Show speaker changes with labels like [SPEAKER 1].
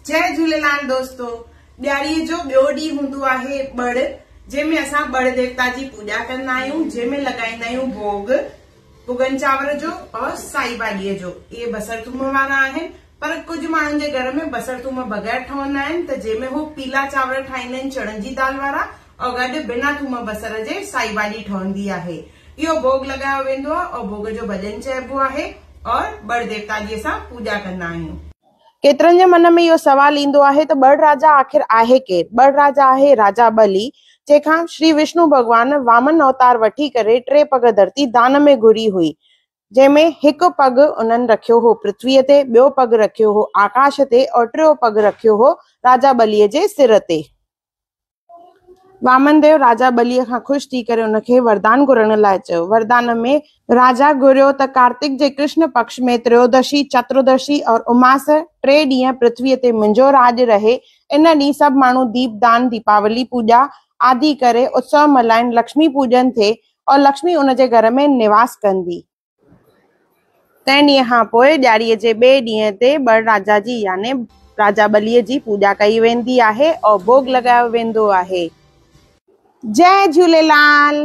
[SPEAKER 1] जय झूलेलाल दोस्तों। ॾियारीअ जो ॿियो ॾींहुं हूंदो आहे बड़, जंहिंमें असां बड़ देवता जी पूॼा कंदा आहियूं, जंहिंमें लगाईंदा आहियूं भोग, भुगन चांवर जो और साई भाॼीअ जो। इहे बसर थूम वारा आहिनि, पर कुछ माण्हुनि जे घर में बसर थूम बग़ैर ठहंदा आहिनि, त जंहिंमें हू पीला चांवर ठाहींदा आहिनि चणनि जी दाल वारा, और गॾु बिना थूम बसर जे साई भाॼी ठहंदी आहे। इहो भोग लगायो वेंदो आहे और भोग जो भॼन चइबो आहे और बड़ देवता जी असां पूॼा कंदा आहियूं। केतिरनि जे मन में इहो सवाल ईंदो आहे त बड़ राजा आख़िर आहे केरु? बड़ राजा आहे राजा बली, जंहिंखां श्री विष्णु भगवान वामन अवतार वठी करे 3 पग धरती दान में घुरी हुई, जंहिंमें हिकु पग उन्हनि रखियो हो पृथ्वीअ ते, ॿियो पग रखियो हो आकाश ते और टियों पग रखियो हो राजा बलीअ जे सिर ते। वामन देव राजा बलीअ खां ख़ुशि थी करे उनखे वरदान घुरण लाइ चयो। वरदान में राजा घुरियो त कार्तिक जे कृष्ण पक्ष में त्रयोदशी, चतुर्दशी और उमास 3 ॾींहं पृथ्वीअ ते मुंहिंजो राज रहे। इन ॾींहुं सभु माण्हू दीपदान, दीपावली पूॼा आदि करे उत्सव मल्हाइनि, लक्ष्मी पूजन थिए और लक्ष्मी उनजे घर में निवास कंदी। तंहिं ॾींहं खां पोइ ॾियारीअ जे ॿिए ॾींहं ते बड़ राजा जी याने राजा बलीअ जी पूॼा कई वेंदी आहे और भोग लगायो वेंदो आहे। जय झूलेलाल।